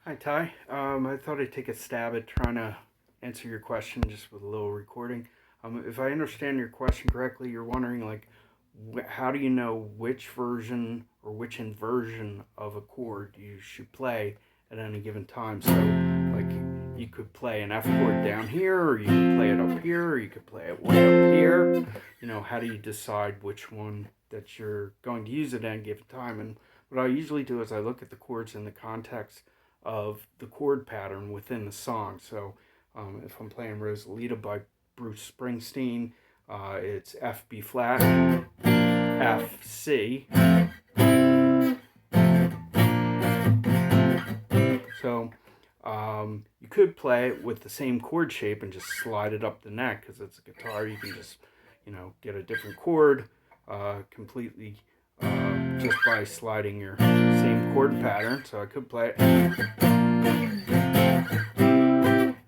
Hi, Ty. I thought I'd take a stab at trying to answer your question just with a little recording. If I understand your question correctly, you're wondering, like, how do you know which version or which inversion of a chord you should play at any given time? So, like, you could play an F chord down here, or you could play it up here, or you could play it way up here. How do you decide which one that you're going to use at any given time? And what I usually do is I look at the chords in the context of the chord pattern within the song. So if I'm playing Rosalita by Bruce Springsteen, it's F B flat, F C. So you could play it with the same chord shape and just slide it up the neck because it's a guitar. You can just get a different chord completely just by sliding your same chord pattern. So I could play it.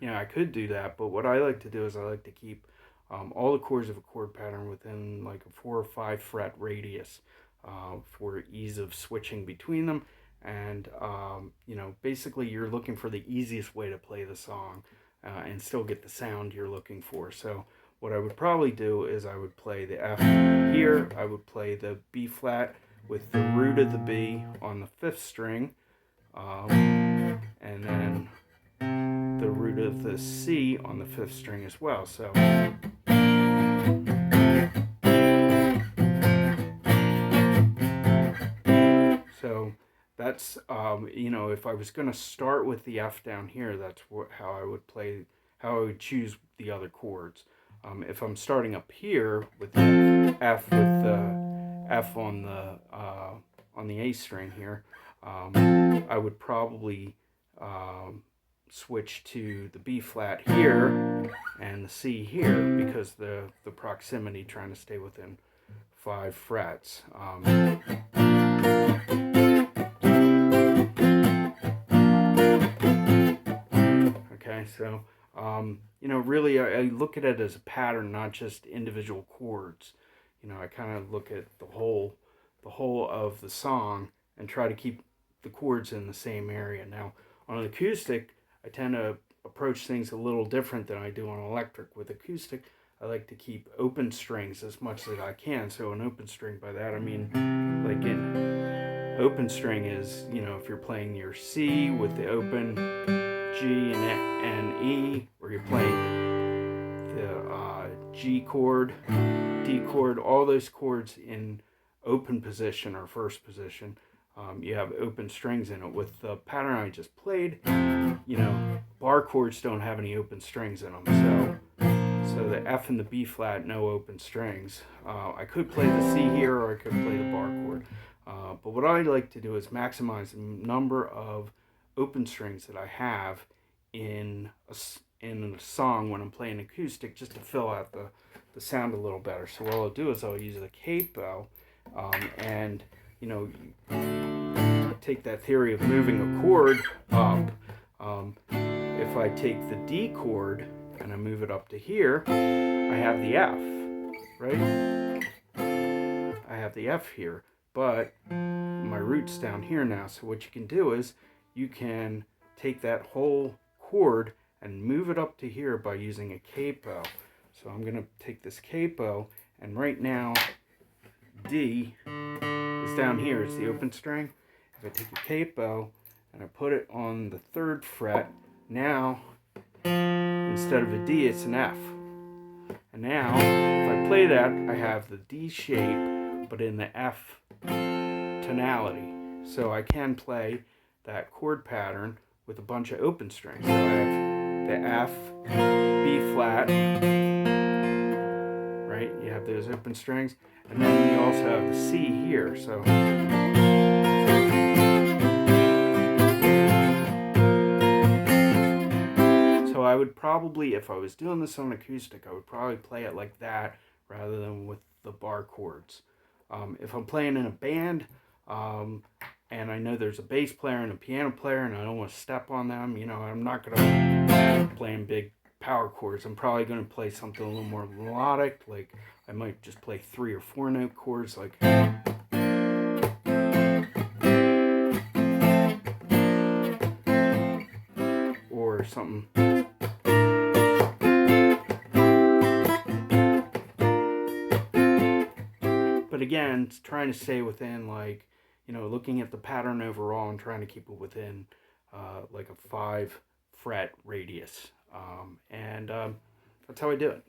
I could do that, but what I like to do is I like to keep all the chords of a chord pattern within like a 4 or 5 fret radius for ease of switching between them. And basically you're looking for the easiest way to play the song and still get the sound you're looking for. So what I would probably do is I would play the F here, I would play the B flat with the root of the B on the 5th string, and then the root of the C on the 5th string as well. So that's if I was going to start with the F down here, that's how I would play, how I would choose the other chords. If I'm starting up here with the F with the F on the A string here, I would probably switch to the B flat here and the C here because the proximity, trying to stay within 5 frets. Okay, so really I look at it as a pattern, not just individual chords. I kind of look at the whole of the song and try to keep the chords in the same area. Now, on an acoustic, I tend to approach things a little different than I do on electric. With acoustic, I like to keep open strings as much as I can. So an open string, by that I mean, like in open string is, if you're playing your C with the open G and E, or you're playing the G chord, D chord, all those chords in open position or first position. You have open strings in it. With the pattern I just played, bar chords don't have any open strings in them. So the F and the B flat, no open strings. I could play the C here, or I could play the bar chord. But what I like to do is maximize the number of open strings that I have in a song when I'm playing acoustic, just to fill out the sound a little better. So what I'll do is I'll use the capo, and take that theory of moving a chord up. If I take the D chord and I move it up to here, I have the F, right? I have the F here, but my root's down here now. So what you can do is you can take that whole chord and move it up to here by using a capo. So I'm going to take this capo, and right now D is down here. It's the open string. If I take a capo and I put it on the 3rd fret, now instead of a D, it's an F. And now if I play that, I have the D shape but in the F tonality. So I can play that chord pattern with a bunch of open strings. So I have the F, B flat, right? You have those open strings, and then you also have the C here. So I would probably, if I was doing this on acoustic, I would probably play it like that rather than with the bar chords. If I'm playing in a band, and I know there's a bass player and a piano player, and I don't want to step on them, I'm not going to play in big power chords. I'm probably going to play something a little more melodic, like I might just play 3 or 4 note chords, like something. But again, it's trying to stay within, like, looking at the pattern overall and trying to keep it within like a 5 fret radius. And that's how I do it.